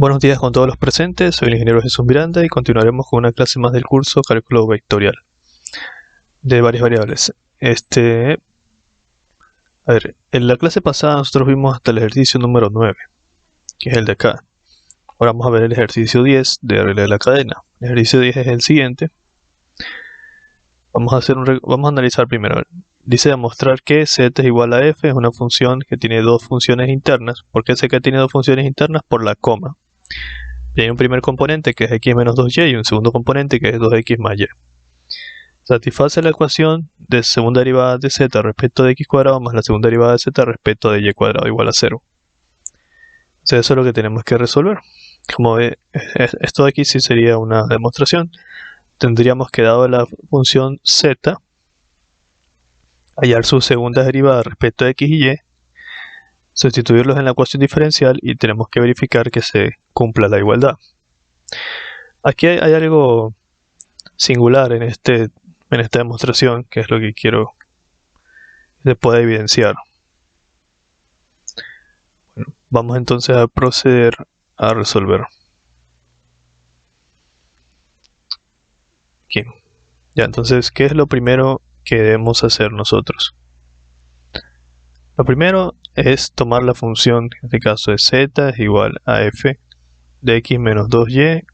Buenos días con todos los presentes, soy el ingeniero Jesús Miranda y continuaremos con una clase más del curso Cálculo Vectorial de varias variables. En la clase pasada nosotros vimos hasta el ejercicio número 9, que es el de acá. Ahora vamos a ver el ejercicio 10 de regla de la cadena. El ejercicio 10 es el siguiente. Vamos a analizar primero. Dice demostrar que z es igual a f, es una función que tiene dos funciones internas. ¿Por qué sé que tiene dos funciones internas? Por la coma. Y hay un primer componente que es x menos 2y y un segundo componente que es 2x más y. Satisface la ecuación de segunda derivada de z respecto de x cuadrado más la segunda derivada de z respecto de y cuadrado igual a 0. Entonces eso es lo que tenemos que resolver. Como ve, esto de aquí sí sería una demostración. Tendríamos que, dado la función z, hallar su segunda derivada respecto de x y y, sustituirlos en la ecuación diferencial y tenemos que verificar que se cumpla la igualdad. Aquí hay algo singular en esta demostración, que es lo que quiero que se pueda evidenciar. Bueno, vamos entonces a proceder a resolver. Aquí. Ya, entonces, ¿qué es lo primero que debemos hacer nosotros? Lo primero es tomar la función, en este caso de z es igual a f de x menos 2y,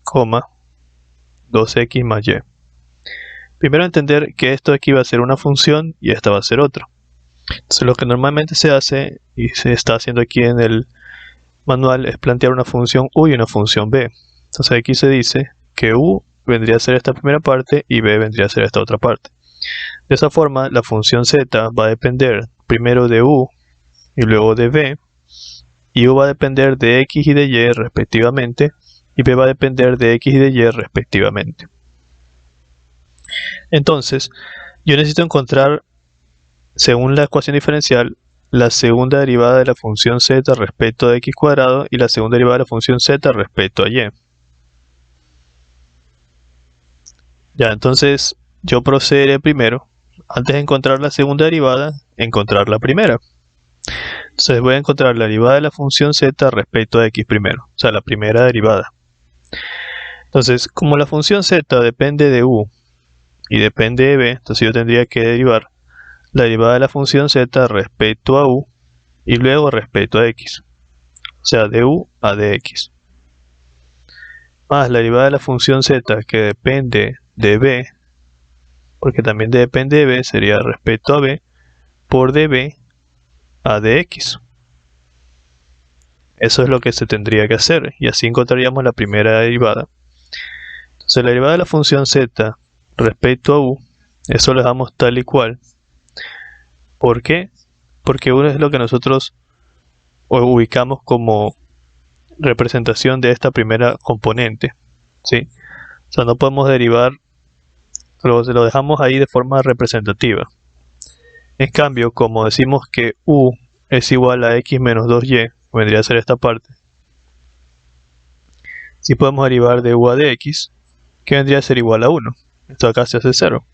2x más y. Primero entender que esto aquí va a ser una función y esta va a ser otra. Entonces lo que normalmente se hace, y se está haciendo aquí en el manual, es plantear una función u y una función b. Entonces aquí se dice que u vendría a ser esta primera parte y b vendría a ser esta otra parte. De esa forma, la función z va a depender primero de u y luego de b, y u va a depender de x y de y respectivamente, y b va a depender de x y de y respectivamente. Entonces, yo necesito encontrar, según la ecuación diferencial, la segunda derivada de la función z respecto de x cuadrado y la segunda derivada de la función z respecto a y. Ya, entonces yo procederé primero, antes de encontrar la segunda derivada, encontrar la primera. Entonces voy a encontrar la derivada de la función z respecto a x primero, o sea, la primera derivada. Entonces, como la función z depende de u y depende de b, entonces yo tendría que derivar la derivada de la función z respecto a u y luego respecto a x, o sea, de u a dx, más la derivada de la función z que depende de b, porque también depende de b, sería respecto a b, por db a dx. Eso es lo que se tendría que hacer, y así encontraríamos la primera derivada. Entonces la derivada de la función z respecto a u, eso lo dejamos tal y cual. ¿Por qué? Porque u es lo que nosotros ubicamos como representación de esta primera componente, ¿sí? O sea, no podemos derivar, lo dejamos ahí de forma representativa. En cambio, como decimos que u es igual a x menos 2y, vendría a ser esta parte, sí podemos derivar de u a dx, que vendría a ser igual a 1. Esto acá se hace 0.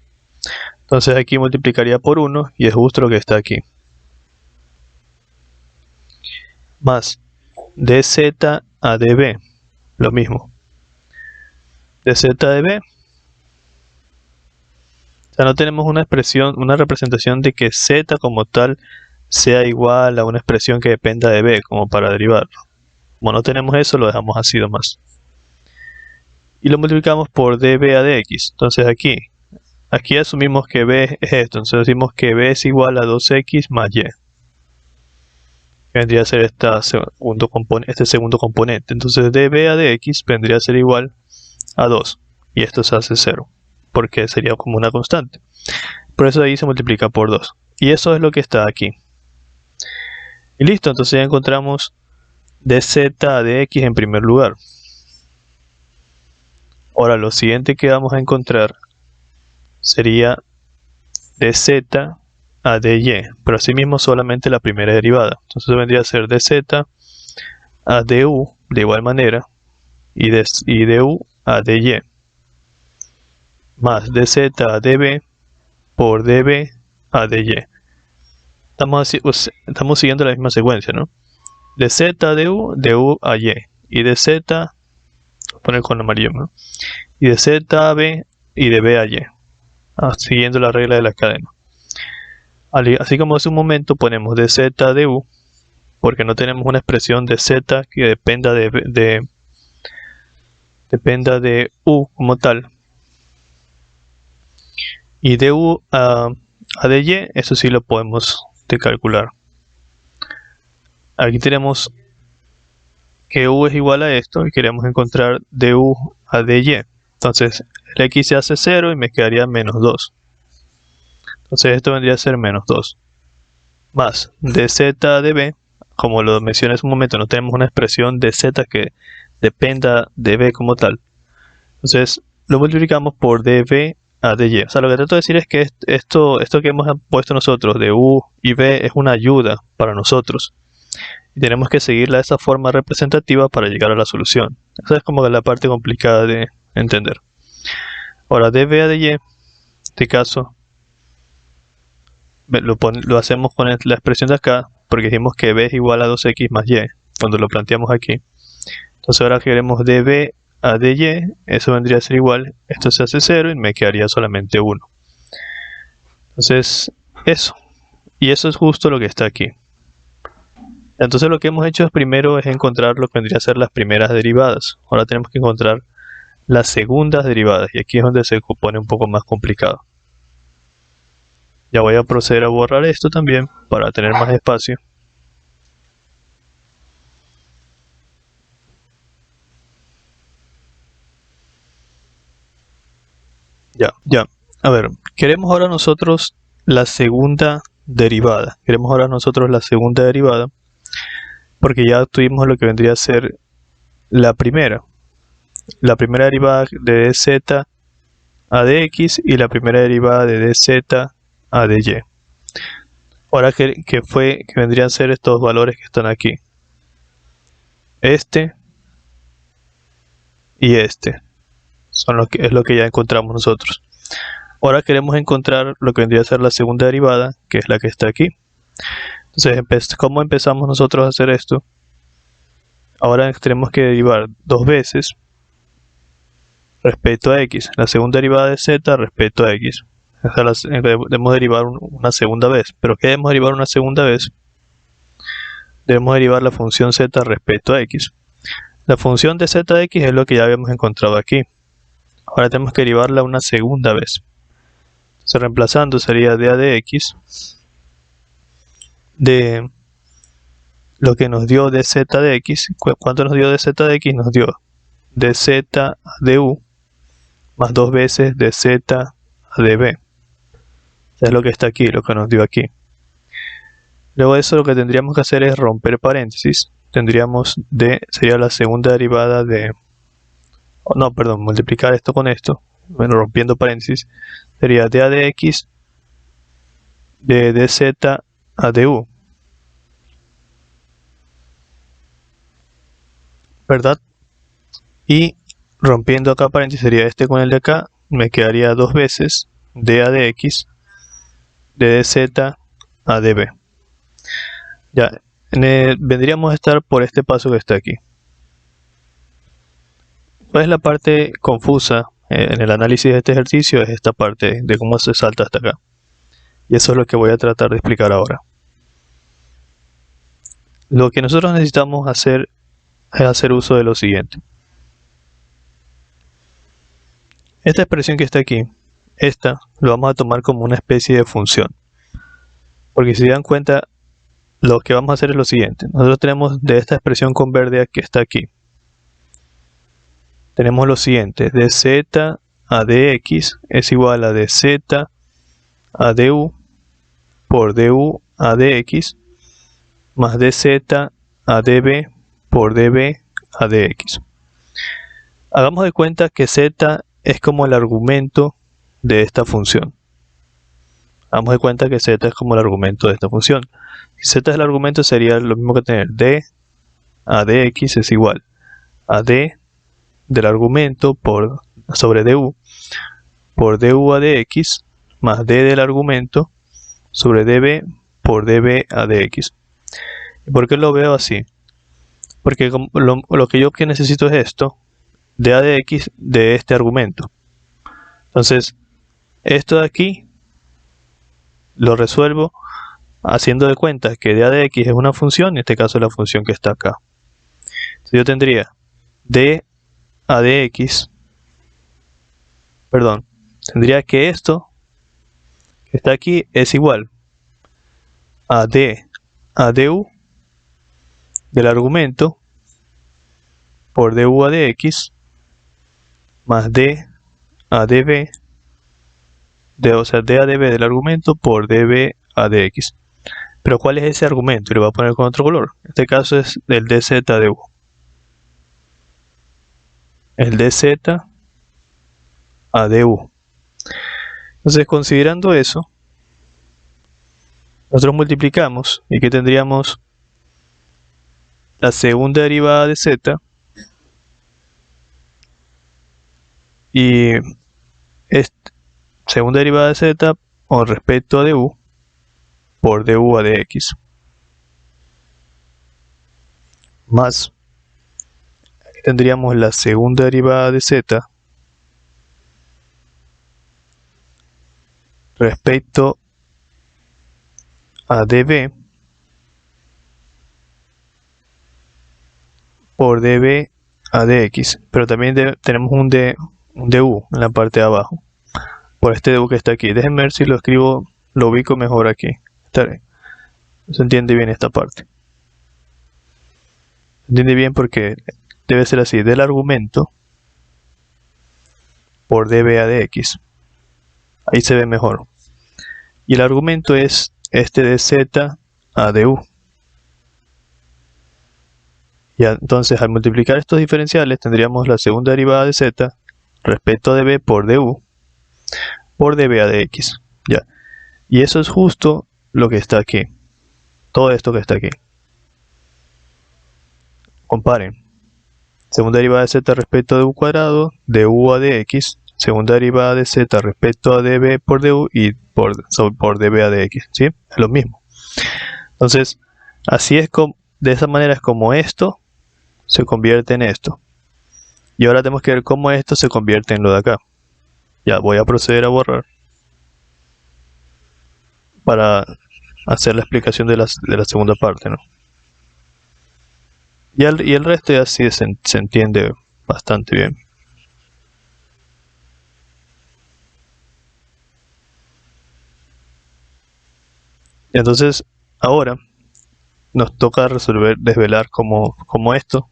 Entonces aquí multiplicaría por 1 y es justo lo que está aquí. Más dz a db, lo mismo. Dz a db. O sea, no tenemos una expresión, una representación de que z como tal sea igual a una expresión que dependa de b, como para derivarlo. Como no tenemos eso, lo dejamos así nomás. Y lo multiplicamos por db a dx. Entonces aquí asumimos que b es esto. Entonces decimos que b es igual a 2x más y. Vendría a ser este segundo componente. Entonces db a dx vendría a ser igual a 2. Y esto se hace 0. Porque sería como una constante. Por eso ahí se multiplica por 2. Y eso es lo que está aquí. Y listo, entonces ya encontramos dz a dx en primer lugar. Ahora lo siguiente que vamos a encontrar sería dz a dy, pero asimismo solamente la primera derivada. Entonces vendría a ser dz a du de igual manera y du a dy, más dz a db por db a dy. Estamos siguiendo la misma secuencia, ¿no? Dz a du a y y de Z, voy a poner con amarillo, ¿no? Y de Z a B y de B a Y, siguiendo la regla de la cadena. Así como hace un momento ponemos de Z a de U, porque no tenemos una expresión de Z que dependa de U como tal. Y de U a de Y, eso sí lo podemos calcular. Aquí tenemos que U es igual a esto y queremos encontrar de U a de Y. Entonces el X se hace 0 y me quedaría menos 2. Entonces esto vendría a ser menos 2. Más de Z a de B, como lo mencioné hace un momento, no tenemos una expresión de Z que dependa de B como tal. Entonces lo multiplicamos por dB a dy. O sea, lo que trato de decir es que esto que hemos puesto nosotros de U y B es una ayuda para nosotros. Y tenemos que seguirla de esa forma representativa para llegar a la solución. Esa es como la parte complicada de entender. Ahora, dB a dy, en este caso, lo hacemos con la expresión de acá, porque dijimos que B es igual a 2x más y, cuando lo planteamos aquí. Entonces ahora queremos dB a dy, eso vendría a ser igual, esto se hace 0 y me quedaría solamente 1. Entonces, eso. Y eso es justo lo que está aquí. Entonces lo que hemos hecho primero es encontrar lo que vendría a ser las primeras derivadas. Ahora tenemos que encontrar las segundas derivadas, y aquí es donde se pone un poco más complicado. Ya voy a proceder a borrar esto también para tener más espacio. Ya. A ver, queremos ahora nosotros la segunda derivada. Porque ya tuvimos lo que vendría a ser la primera derivada de dz a dx y la primera derivada de dz a dy. Ahora que vendrían a ser estos valores que están aquí, este y este es lo que ya encontramos nosotros. Ahora queremos encontrar lo que vendría a ser la segunda derivada, que es la que está aquí. Entonces, ¿cómo empezamos nosotros a hacer esto? Ahora tenemos que derivar dos veces respecto a x, la segunda derivada de z respecto a x. Debemos derivar una segunda vez. ¿Pero qué debemos derivar una segunda vez? Debemos derivar la función z respecto a x. La función de z de x es lo que ya habíamos encontrado aquí. Ahora tenemos que derivarla una segunda vez. Entonces, reemplazando sería d a de x de lo que nos dio dz de x. ¿Cuánto nos dio dz de x? Nos dio dz a du más dos veces dz a db. Es lo que está aquí, lo que nos dio aquí. Luego de eso lo que tendríamos que hacer es romper paréntesis. Tendríamos sería la segunda derivada de... multiplicar esto con esto. Bueno, rompiendo paréntesis. Sería d a de x de dz a du. ¿Verdad? Y rompiendo acá paréntesis sería este con el de acá. Me quedaría dos veces d a de x de dz a db. Ya, vendríamos a estar por este paso que está aquí. ¿Cuál es la parte confusa en el análisis de este ejercicio? Es esta parte de cómo se salta hasta acá. Y eso es lo que voy a tratar de explicar ahora. Lo que nosotros necesitamos hacer es hacer uso de lo siguiente. Esta expresión que está aquí, esta lo vamos a tomar como una especie de función. Porque si se dan cuenta, lo que vamos a hacer es lo siguiente. Nosotros tenemos de esta expresión con verde que está aquí. Tenemos lo siguiente, dz a dx es igual a dz a du por du a dx más dz a db por db a dx. Hagamos de cuenta que z es como el argumento de esta función. Hagamos de cuenta que z es como el argumento de esta función. Si z es el argumento, sería lo mismo que tener d a dx es igual a d del argumento sobre du por du a dx más d del argumento sobre db por db a dx. ¿Y por qué lo veo así? Porque lo que yo necesito es esto, de a de x de este argumento. Entonces, esto de aquí lo resuelvo haciendo de cuenta que de a de x es una función, en este caso es la función que está acá. Entonces yo tendría de a de x, perdón, tendría que esto que está aquí es igual a d a du del argumento por du a de x más d a db, o sea, d a db del argumento por db a de x. Pero ¿cuál es ese argumento? Y lo voy a poner con otro color. En este caso es el dz de u. El dz a du. Entonces, considerando eso, nosotros multiplicamos y que tendríamos la segunda derivada de z y segunda derivada de z con respecto a du por du a de x más aquí tendríamos la segunda derivada de z respecto a db por db a dx, pero también tenemos un du en la parte de abajo por este du que está aquí. Déjenme ver si lo escribo, lo ubico mejor aquí. Se entiende bien esta parte. Se entiende bien porque debe ser así, del argumento por db a dx. Ahí se ve mejor. Y el argumento es este de z a du. Ya, entonces al multiplicar estos diferenciales tendríamos la segunda derivada de z respecto a db por du por db a dx. Ya. Y eso es justo lo que está aquí. Todo esto que está aquí. Comparen. Segunda derivada de z respecto a du cuadrado, du a dx. Segunda derivada de z respecto a db por du y por db a dx. ¿Sí? Es lo mismo. Entonces, así es como, de esa manera es como esto se convierte en esto. Y ahora tenemos que ver cómo esto se convierte en lo de acá. Ya, voy a proceder a borrar para hacer la explicación de la segunda parte, ¿no? Y el resto ya sí se entiende bastante bien. Entonces, ahora nos toca desvelar cómo esto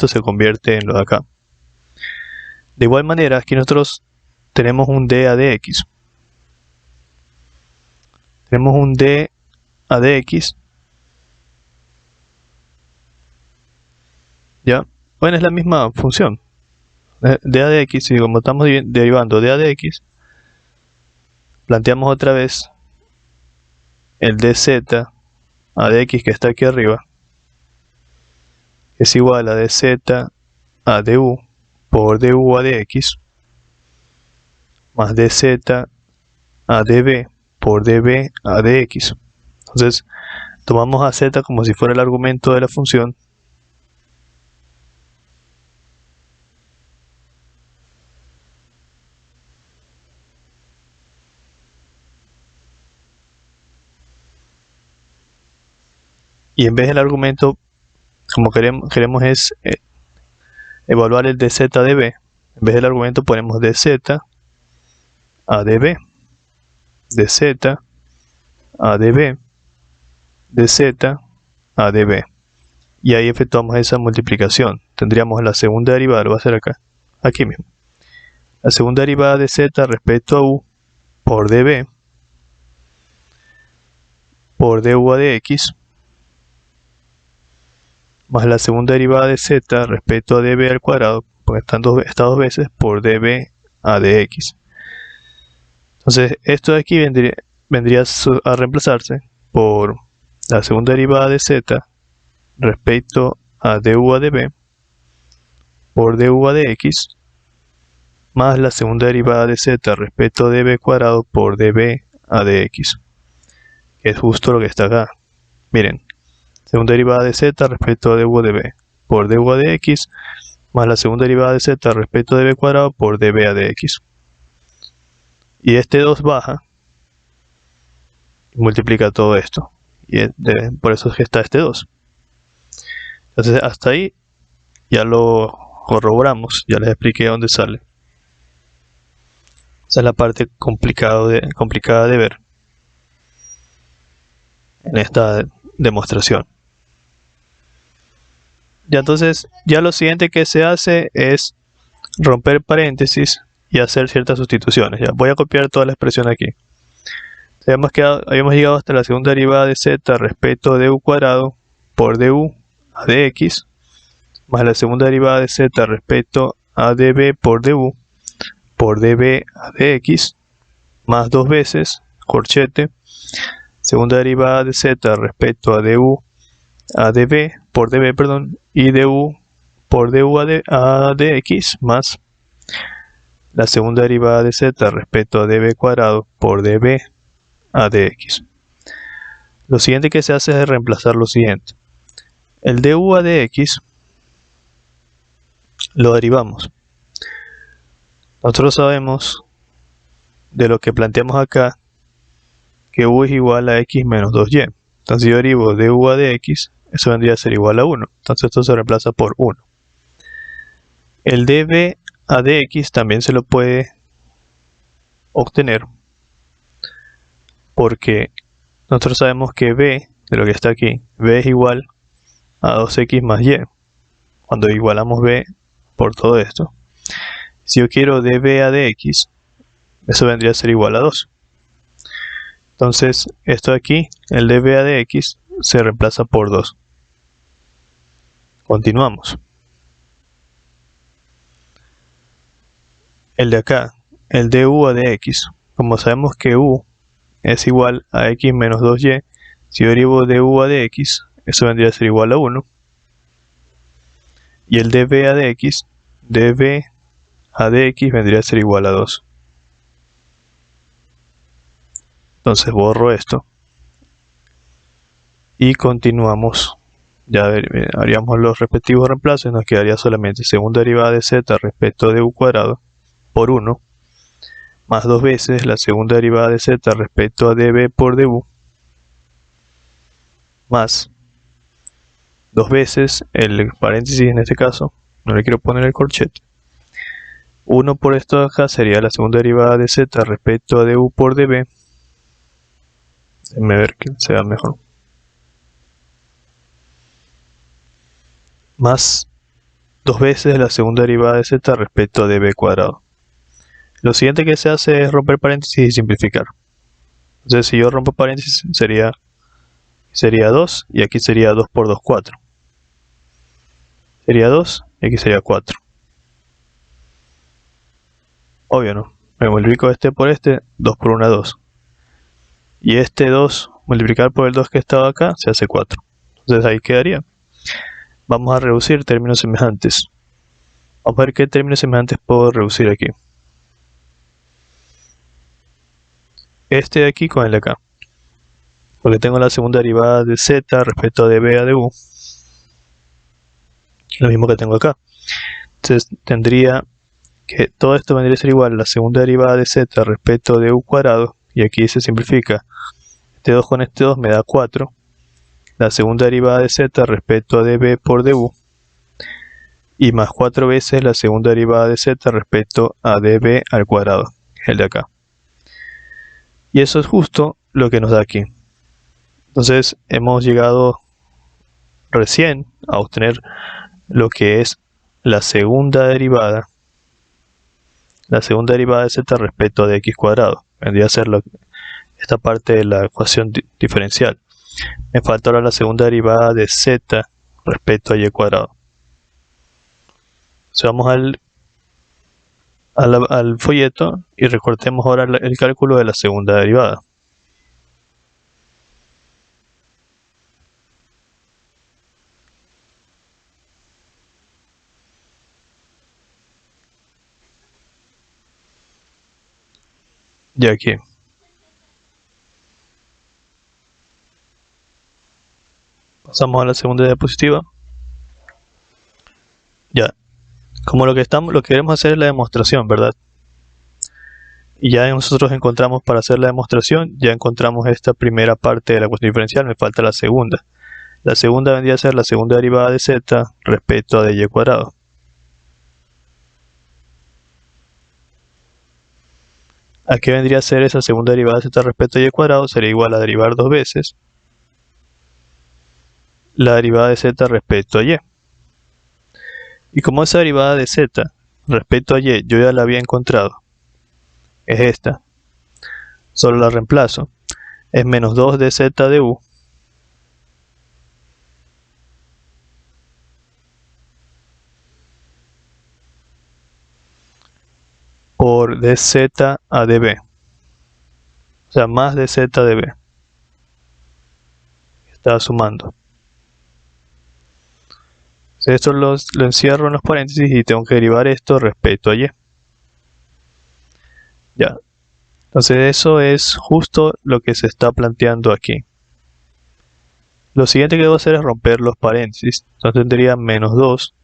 se convierte en lo de acá. De igual manera, aquí nosotros tenemos un d a dx. Tenemos un d a dx. ¿Ya? Bueno, es la misma función. D a dx, y como estamos derivando d a dx, planteamos otra vez el dz a dx que está aquí arriba, es igual a dz a du por du a dx más dz a db por db a dx. Entonces, tomamos a z como si fuera el argumento de la función y en vez del argumento, como queremos es evaluar el dz a db, en vez del argumento ponemos dz a db, dz a db, dz a db, y ahí efectuamos esa multiplicación. Tendríamos la segunda derivada, lo voy a hacer acá, aquí mismo, la segunda derivada de z respecto a u por db por du a dx más la segunda derivada de z respecto a db al cuadrado, porque están estas dos veces, por db a dx. Entonces, esto de aquí vendría a reemplazarse por la segunda derivada de z respecto a du a db por du a dx más la segunda derivada de z respecto a db cuadrado por db a dx, que es justo lo que está acá. Miren, segunda derivada de z respecto a du de b por du de x más la segunda derivada de z respecto de b cuadrado por db de x. Y este 2 baja y multiplica todo esto. Y por eso es que está este 2. Entonces hasta ahí ya lo corroboramos, ya les expliqué dónde sale. Esa es la parte complicada de ver en esta demostración. Ya entonces, ya lo siguiente que se hace es romper paréntesis y hacer ciertas sustituciones. Ya voy a copiar toda la expresión aquí. Habíamos llegado hasta la segunda derivada de z respecto de du cuadrado por du a dx más la segunda derivada de z respecto a db por du por db a dx más dos veces corchete segunda derivada de z respecto a du a db por db, perdón, y du por du a dx más la segunda derivada de z respecto a db cuadrado por db a dx. Lo siguiente que se hace es reemplazar lo siguiente. El du a dx lo derivamos. Nosotros sabemos de lo que planteamos acá que u es igual a x menos 2y. Entonces si yo derivo du a dx, eso vendría a ser igual a 1. Entonces esto se reemplaza por 1. El db a dx también se lo puede obtener porque nosotros sabemos que b, de lo que está aquí, b es igual a 2x más y. Cuando igualamos b por todo esto. Si yo quiero db a dx, eso vendría a ser igual a 2. Entonces, esto de aquí, el db a dx, se reemplaza por 2. Continuamos. El de acá, el du a dx, como sabemos que u es igual a x menos 2y, si yo derivo du a dx, eso vendría a ser igual a 1. Y el db a dx vendría a ser igual a 2. Entonces borro esto. Y continuamos. Ya haríamos los respectivos reemplazos y nos quedaría solamente segunda derivada de z respecto de u cuadrado por 1 más dos veces la segunda derivada de z respecto a db por du más dos veces el paréntesis en este caso, no le quiero poner el corchete. 1 por esto de acá sería la segunda derivada de z respecto a du por db. Déjenme ver que se vea mejor. Más dos veces la segunda derivada de z respecto a db cuadrado. Lo siguiente que se hace es romper paréntesis y simplificar. Entonces si yo rompo paréntesis sería 2 y aquí sería 2 por 2, 4. Sería 2 y aquí sería 4. Obvio, ¿no? Me multiplico este por este, 2 por 1, 2. Y este 2 multiplicar por el 2 que estaba acá se hace 4. Entonces ahí quedaría. Vamos a reducir términos semejantes. Vamos a ver qué términos semejantes puedo reducir aquí. Este de aquí con el de acá. Porque tengo la segunda derivada de z respecto a db a du. Lo mismo que tengo acá. Entonces tendría que todo esto vendría a ser igual a la segunda derivada de z respecto de u cuadrado. Y aquí se simplifica. Este 2 con este 2 me da 4. La segunda derivada de z respecto a db por du. Y más 4 veces la segunda derivada de z respecto a db al cuadrado. El de acá. Y eso es justo lo que nos da aquí. Entonces hemos llegado recién a obtener lo que es la segunda derivada de z respecto de x cuadrado. Vendría a ser esta parte de la ecuación diferencial. Me falta ahora la segunda derivada de z respecto a y cuadrado. Entonces vamos al folleto y recortemos ahora el cálculo de la segunda derivada. Ya aquí. Pasamos a la segunda diapositiva. Ya, como lo que queremos hacer es la demostración, ¿verdad? Y ya nosotros encontramos, para hacer la demostración, ya encontramos esta primera parte de la ecuación diferencial, me falta la segunda. La segunda vendría a ser la segunda derivada de z respecto a dy cuadrado. ¿A qué vendría a ser esa segunda derivada de z respecto a y cuadrado? Sería igual a derivar dos veces la derivada de z respecto a y. Y como esa derivada de z respecto a y yo ya la había encontrado, es esta, solo la reemplazo, es menos 2 de z de u por dz a db, o sea, más de z db. Está sumando. Esto lo encierro en los paréntesis y tengo que derivar esto respecto a y. Ya. Entonces eso es justo lo que se está planteando aquí. Lo siguiente que debo hacer es romper los paréntesis. Entonces tendría menos 2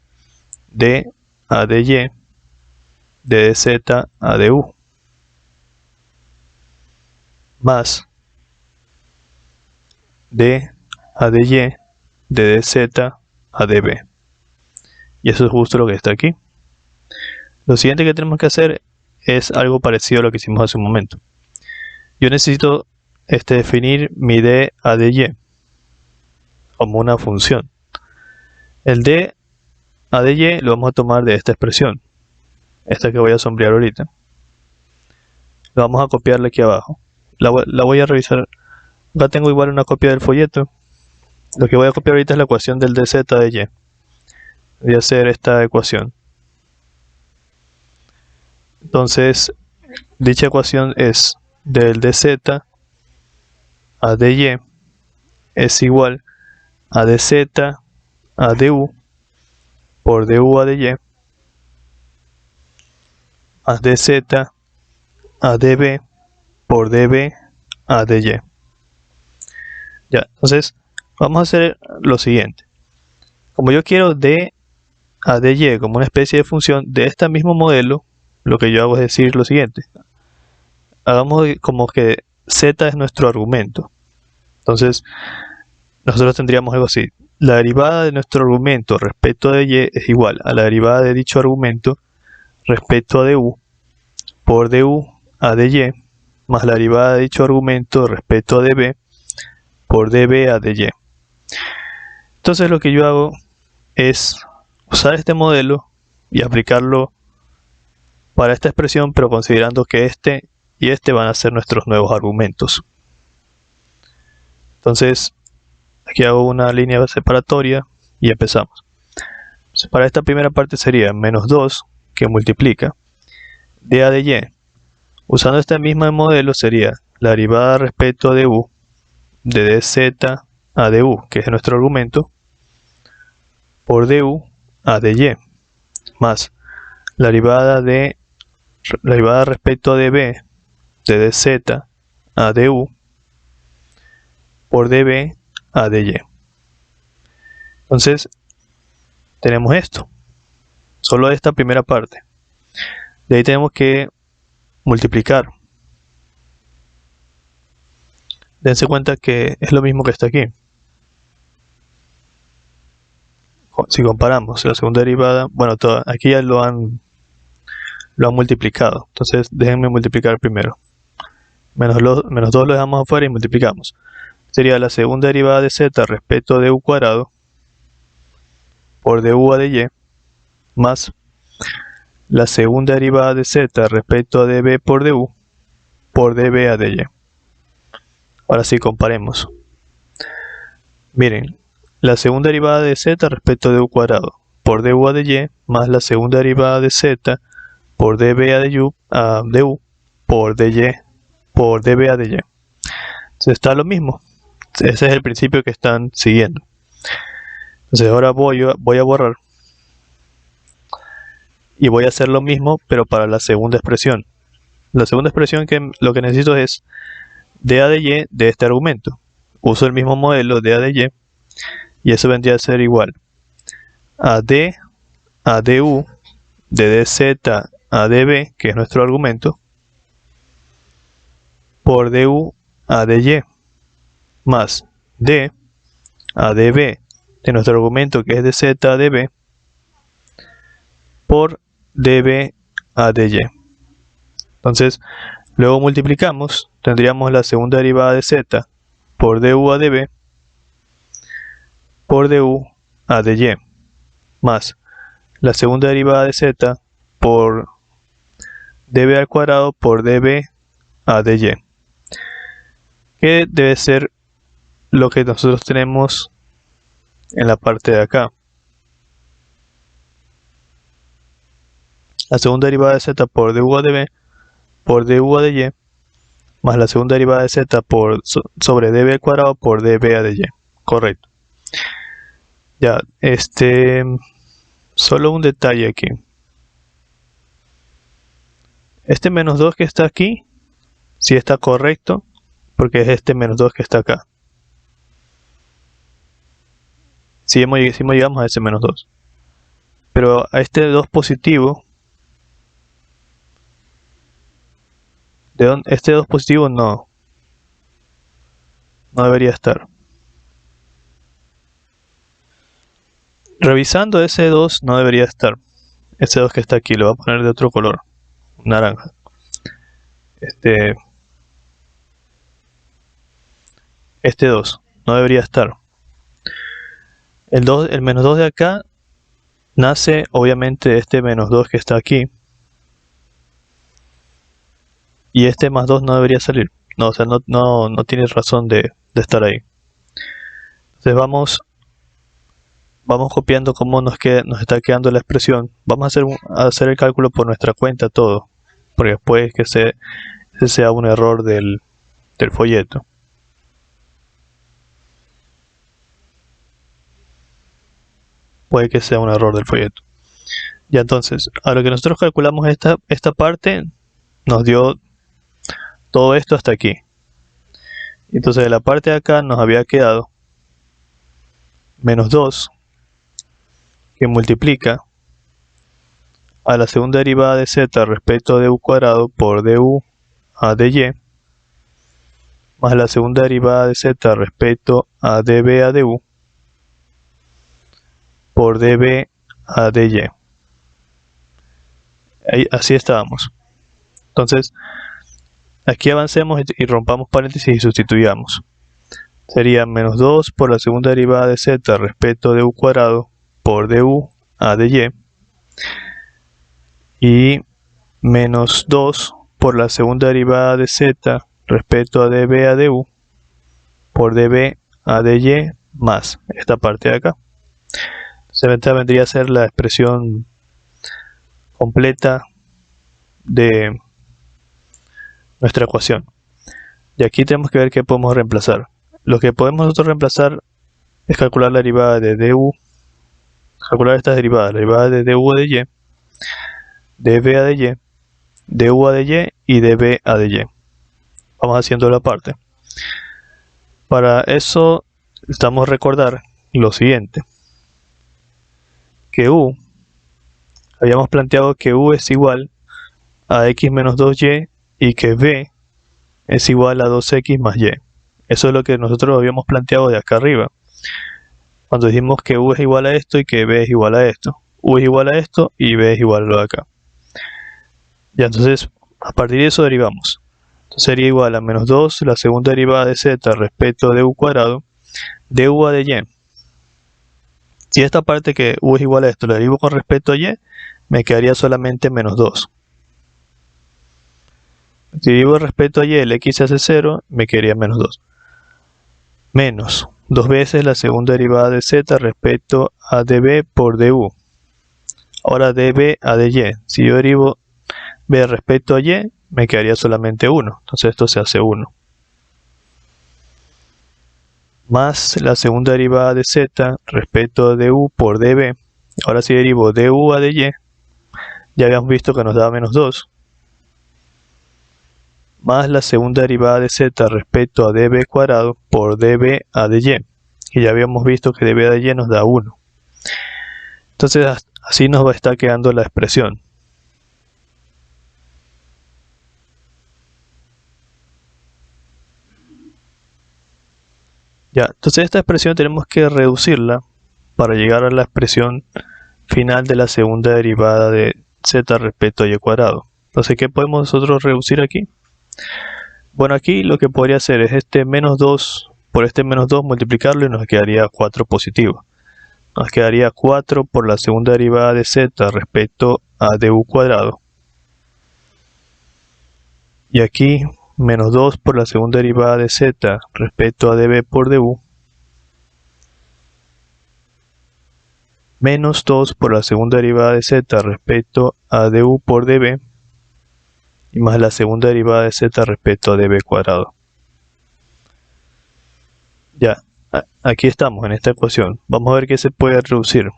de a dy de dz a du más de a dy de dz a db. Y eso es justo lo que está aquí. Lo siguiente que tenemos que hacer es algo parecido a lo que hicimos hace un momento. Yo necesito definir mi d a dy como una función. El d a dy lo vamos a tomar de esta expresión, esta que voy a sombrear ahorita. Lo vamos a copiarle aquí abajo. La voy a revisar. Acá tengo igual una copia del folleto. Lo que voy a copiar ahorita es la ecuación del dz de y. Voy a hacer esta ecuación. Entonces, dicha ecuación es del dz a dy es igual a dz a du por du a dy más dz a db por db a dy. Ya, entonces vamos a hacer lo siguiente. Como yo quiero d a dy como una especie de función de este mismo modelo, lo que yo hago es decir lo siguiente. Hagamos como que z es nuestro argumento. Entonces, nosotros tendríamos algo así. La derivada de nuestro argumento respecto a dy es igual a la derivada de dicho argumento respecto a du por du a dy más la derivada de dicho argumento respecto a db por db a dy. Entonces lo que yo hago es usar este modelo y aplicarlo para esta expresión, pero considerando que este y este van a ser nuestros nuevos argumentos. Entonces aquí hago una línea separatoria y empezamos. Entonces, para esta primera parte sería menos 2 que multiplica d a dy. Usando este mismo modelo sería la derivada respecto a du de dz a du, que es nuestro argumento, por du a dy, más la derivada respecto a db de dz a du por db a dy. Entonces tenemos esto, solo esta primera parte. De ahí tenemos que multiplicar. Dense cuenta que es lo mismo que está aquí. Si comparamos la segunda derivada, bueno, aquí ya lo han multiplicado. Entonces déjenme multiplicar primero. Menos 2 lo dejamos afuera y multiplicamos. Sería la segunda derivada de z respecto a du cuadrado por du a dy más la segunda derivada de z respecto a db por du por db a dy. Ahora sí, comparemos. Miren, la segunda derivada de z respecto a du cuadrado por du a dy más la segunda derivada de z por db a du por dy por db a dy. Entonces está lo mismo. Ese es el principio que están siguiendo. Entonces ahora voy a borrar y voy a hacer lo mismo, pero para la segunda expresión. La segunda expresión, que lo que necesito es d a dy de este argumento. Uso el mismo modelo d a dy Y eso vendría a ser igual a d a du de dz a db, que es nuestro argumento, por du a dy, más d a db de nuestro argumento, que es dz a db, por db a dy. Entonces, luego multiplicamos, tendríamos la segunda derivada de z por du a db por du a dy, más la segunda derivada de z por db al cuadrado por db a dy, que debe ser lo que nosotros tenemos en la parte de acá. La segunda derivada de z por du a db por du a dy, más la segunda derivada de z sobre db al cuadrado por db a dy. Correcto. Ya, solo un detalle aquí. Este menos 2 que está aquí, sí está correcto, porque es este menos 2 que está acá. Sí llegamos a ese menos 2. Pero a este 2 positivo, este 2 positivo no debería estar. Revisando ese 2 no debería estar. Ese 2 que está aquí lo voy a poner de otro color, naranja. Este 2 no debería estar. El menos 2 de acá nace obviamente de este menos 2 que está aquí. Y este más 2 no debería salir. No, o sea, no tiene razón de estar ahí. Entonces vamos copiando cómo nos está quedando la expresión. Vamos a hacer el cálculo por nuestra cuenta todo, porque puede que ese sea un error del folleto. Puede que sea un error del folleto. Ya, entonces, a lo que nosotros calculamos esta parte, nos dio todo esto hasta aquí. Entonces de la parte de acá nos había quedado menos 2, que multiplica a la segunda derivada de z respecto a du cuadrado por du a dy, más la segunda derivada de z respecto a db a du por db a dy. Así estábamos. Entonces, aquí avancemos y rompamos paréntesis y sustituyamos. Sería menos 2 por la segunda derivada de z respecto a du cuadrado por du a dy, y menos 2 por la segunda derivada de z respecto a db a du por db a dy, más esta parte de acá. Esta vendría a ser la expresión completa de nuestra ecuación. Y aquí tenemos que ver qué podemos reemplazar. Lo que podemos nosotros reemplazar es calcular la derivada de du, calcular estas derivadas, la derivada de du a dy, db a dy, du a dy y db a dy. Vamos haciendo la parte. Para eso necesitamos recordar lo siguiente, que u, habíamos planteado que u es igual a x menos 2y y que b es igual a 2x más y. Eso es lo que nosotros habíamos planteado de acá arriba, cuando dijimos que u es igual a esto y que b es igual a esto. U es igual a esto y b es igual a lo de acá. Ya, entonces a partir de eso derivamos. Entonces sería igual a menos 2 la segunda derivada de z respecto a du cuadrado du a dy. Si esta parte que u es igual a esto la derivo con respecto a y, me quedaría solamente menos 2. Si derivo respecto a y, el x se hace 0, me quedaría menos 2. Menos 2 veces la segunda derivada de z respecto a db por du. Ahora db a dy. Si yo derivo b respecto a y, me quedaría solamente 1. Entonces esto se hace 1. Más la segunda derivada de z respecto a du por db. Ahora si derivo du a dy, ya habíamos visto que nos da menos 2. Más la segunda derivada de z respecto a db cuadrado por db a dy. que ya habíamos visto que db de y nos da 1. Entonces así nos va a estar quedando la expresión. Ya, entonces esta expresión tenemos que reducirla para llegar a la expresión final de la segunda derivada de z respecto a y cuadrado. Entonces, ¿qué podemos nosotros reducir aquí? Bueno, aquí lo que podría hacer es este menos 2 por este menos 2 multiplicarlo y nos quedaría 4 positivo. Nos quedaría 4 por la segunda derivada de z respecto a du cuadrado. Y aquí menos 2 por la segunda derivada de z respecto a db por du. Menos 2 por la segunda derivada de z respecto a du por db. Y más la segunda derivada de z respecto a db cuadrado. Ya, aquí estamos en esta ecuación. Vamos a ver qué se puede reducir.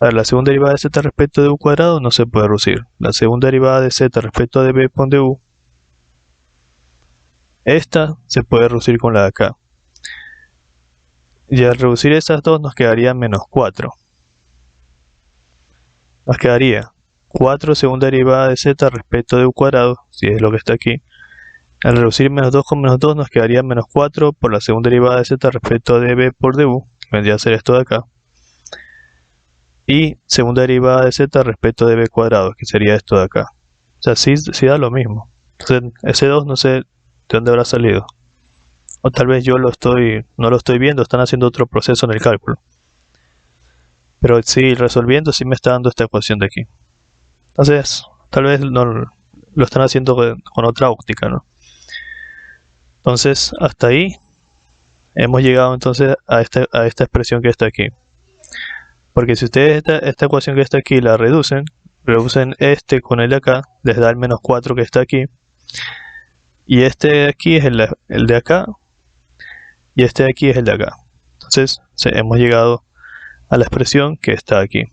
A ver, la segunda derivada de z respecto a du cuadrado no se puede reducir. La segunda derivada de z respecto a db por du, esta se puede reducir con la de acá. Y al reducir esas dos nos quedaría menos 4. Nos quedaría 4 segunda derivada de z respecto a du cuadrado, si es lo que está aquí. Al reducir menos 2 con menos 2 nos quedaría menos 4 por la segunda derivada de z respecto a db por du, que vendría a ser esto de acá. Y segunda derivada de z respecto a db cuadrado, que sería esto de acá. O sea, sí da lo mismo. Entonces, ese 2 no sé de dónde habrá salido. O tal vez yo no lo estoy viendo, están haciendo otro proceso en el cálculo. Pero sí, resolviendo, sí me está dando esta ecuación de aquí. Entonces, tal vez no lo están haciendo con otra óptica, ¿no? Entonces, hasta ahí hemos llegado entonces a esta expresión que está aquí. Porque si ustedes esta ecuación que está aquí la reducen este con el de acá, les da el menos 4 que está aquí. Y este de aquí es el de acá. Y este de aquí es el de acá. Entonces, hemos llegado a la expresión que está aquí.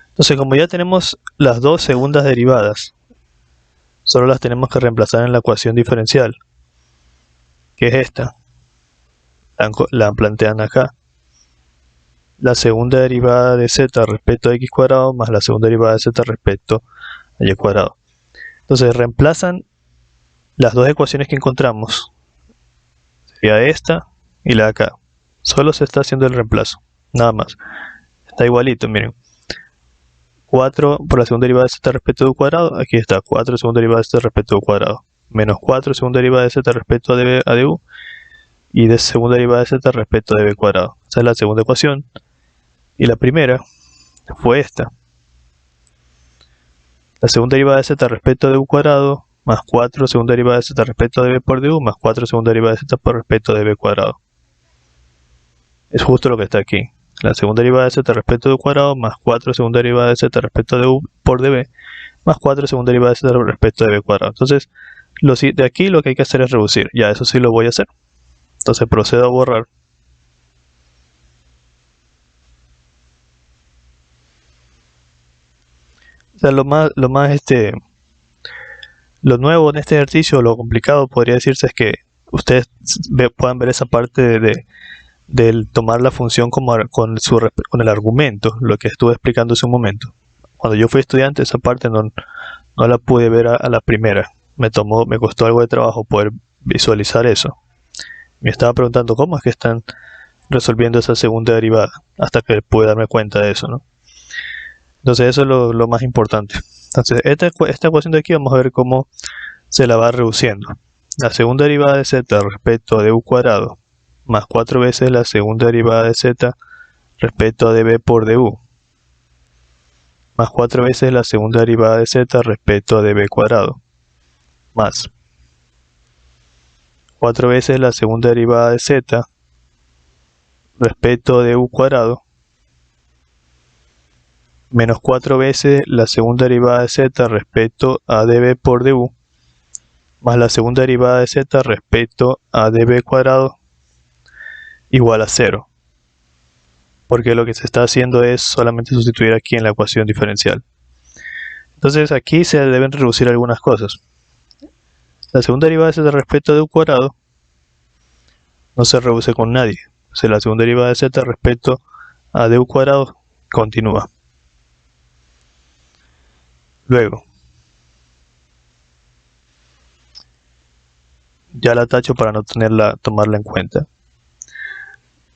Entonces, como ya tenemos las dos segundas derivadas, solo las tenemos que reemplazar en la ecuación diferencial, que es esta. La plantean acá. La segunda derivada de z respecto a x cuadrado más la segunda derivada de z respecto a y cuadrado. Entonces reemplazan las dos ecuaciones que encontramos. Sería esta y la de acá. Solo se está haciendo el reemplazo, nada más. Está igualito, miren. 4 por la segunda derivada de z respecto a u cuadrado, aquí está 4 segunda derivada de z respecto a u cuadrado, menos 4 segunda derivada de z respecto a du, y de segunda derivada de z respecto a db cuadrado. Esa es la segunda ecuación. Y la primera fue esta. La segunda derivada de z respecto a du cuadrado, más 4 segunda derivada de z respecto a db por du, más 4 segunda derivada de z por respecto a db cuadrado. Es justo lo que está aquí. La segunda derivada de z respecto a du cuadrado, más 4 segunda derivada de z respecto a du por db, más 4 segunda derivada de z respecto a db cuadrado. Entonces, de aquí lo que hay que hacer es reducir. Ya, eso sí lo voy a hacer. Entonces procedo a borrar. O sea, lo nuevo en este ejercicio, lo complicado podría decirse es que ustedes puedan ver esa parte del tomar la función con el argumento, lo que estuve explicando hace un momento. Cuando yo fui estudiante, esa parte no la pude ver a la primera. Me costó algo de trabajo poder visualizar eso. Me estaba preguntando cómo es que están resolviendo esa segunda derivada, hasta que pude darme cuenta de eso, ¿no? Entonces eso es lo más importante. Entonces esta ecuación de aquí vamos a ver cómo se la va reduciendo. La segunda derivada de z respecto a du cuadrado, más 4 veces la segunda derivada de z respecto a db por du, más 4 veces la segunda derivada de z respecto a db cuadrado, más 4 veces la segunda derivada de z respecto a du cuadrado, menos 4 veces la segunda derivada de z respecto a db por du, más la segunda derivada de z respecto a db cuadrado, igual a 0. Porque lo que se está haciendo es solamente sustituir aquí en la ecuación diferencial. Entonces aquí se deben reducir algunas cosas. La segunda derivada de z respecto a du cuadrado no se reduce con nadie. O sea, la segunda derivada de z respecto a du cuadrado continúa. Luego, ya la tacho para no tomarla en cuenta.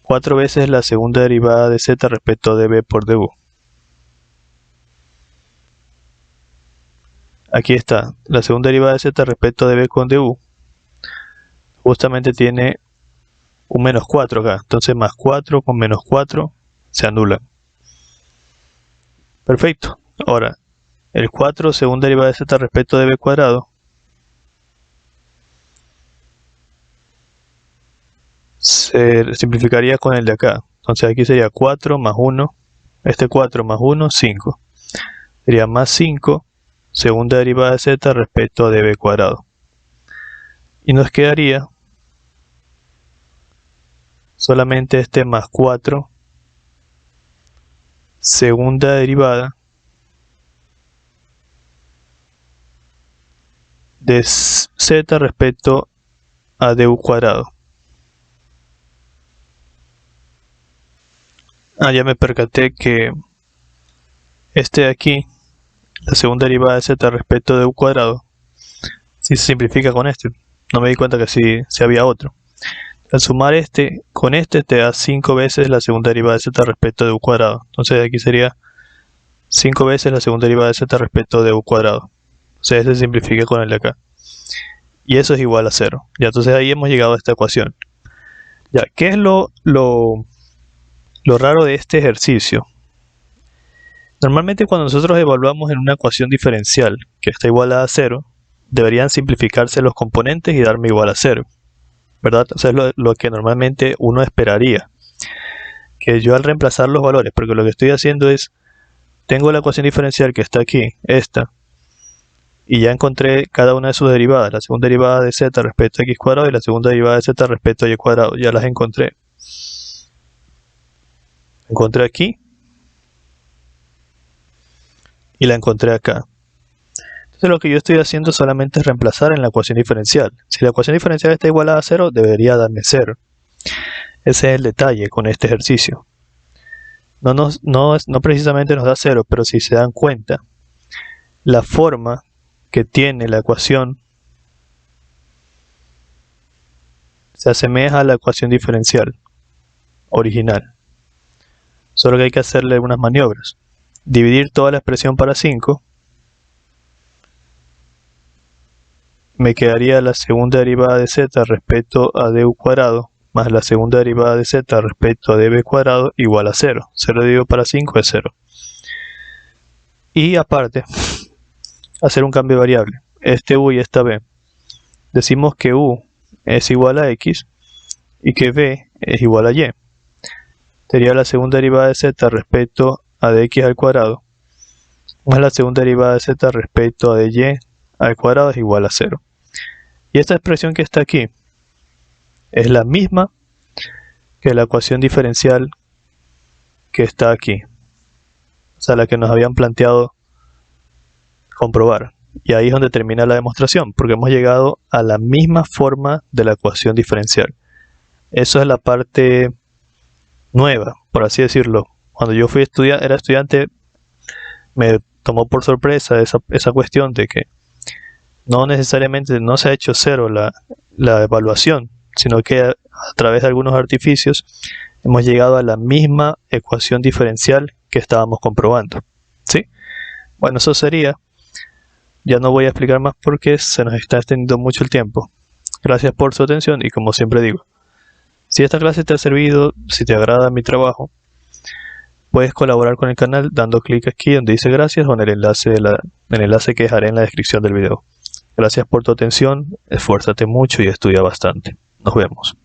4 veces la segunda derivada de z respecto a db por du. Aquí está, la segunda derivada de z respecto a db con du. Justamente tiene un menos 4 acá. Entonces más 4 con menos 4 se anulan. Perfecto. Ahora, el 4 segunda derivada de z respecto a db cuadrado se simplificaría con el de acá. Entonces aquí sería 4 más 1. Este 4 más 1, 5. Sería más 5 segunda derivada de z respecto a db cuadrado. Y nos quedaría solamente este más 4 segunda derivada de z respecto a du cuadrado. Ya me percaté que este de aquí, la segunda derivada de z respecto a du cuadrado, si se simplifica con este. No me di cuenta que si había otro. Al sumar este con este te da 5 veces la segunda derivada de z respecto a du cuadrado. Entonces aquí sería 5 veces la segunda derivada de z respecto a du cuadrado. O sea, este se simplifica con el de acá. Y eso es igual a 0. Ya, entonces ahí hemos llegado a esta ecuación. Ya, ¿qué es lo raro de este ejercicio? Normalmente cuando nosotros evaluamos en una ecuación diferencial que está igualada a 0, deberían simplificarse los componentes y darme igual a 0. ¿Verdad? O sea, es lo que normalmente uno esperaría. Que yo al reemplazar los valores, porque lo que estoy haciendo es, tengo la ecuación diferencial que está aquí, esta, y ya encontré cada una de sus derivadas, la segunda derivada de z respecto a x cuadrado y la segunda derivada de z respecto a y cuadrado, ya las encontré. Encontré aquí y la encontré acá. Entonces lo que yo estoy haciendo solamente es reemplazar en la ecuación diferencial. Si la ecuación diferencial está igualada a 0, debería darme 0. Ese es el detalle con este ejercicio. No precisamente nos da 0, pero si se dan cuenta, la forma que tiene la ecuación se asemeja a la ecuación diferencial original. Solo que hay que hacerle algunas maniobras. Dividir toda la expresión para 5. Me quedaría la segunda derivada de z respecto a du cuadrado más la segunda derivada de z respecto a db cuadrado igual a 0. 0 dividido para 5 es 0. Y aparte, hacer un cambio de variable. Este u y esta b. Decimos que u es igual a x y que b es igual a y. Sería la segunda derivada de z respecto a dx al cuadrado más la segunda derivada de z respecto a dy al cuadrado es igual a 0. Y esta expresión que está aquí es la misma que la ecuación diferencial que está aquí. O sea, la que nos habían planteado comprobar. Y ahí es donde termina la demostración, porque hemos llegado a la misma forma de la ecuación diferencial. Eso es la parte nueva, por así decirlo. Cuando yo era estudiante, me tomó por sorpresa esa cuestión de que no necesariamente no se ha hecho 0 la evaluación, sino que a través de algunos artificios hemos llegado a la misma ecuación diferencial que estábamos comprobando. ¿Sí? Bueno, eso sería. Ya no voy a explicar más porque se nos está extendiendo mucho el tiempo. Gracias por su atención y como siempre digo, si esta clase te ha servido, si te agrada mi trabajo, puedes colaborar con el canal dando clic aquí donde dice gracias o en el enlace que dejaré en la descripción del video. Gracias por tu atención, esfuérzate mucho y estudia bastante. Nos vemos.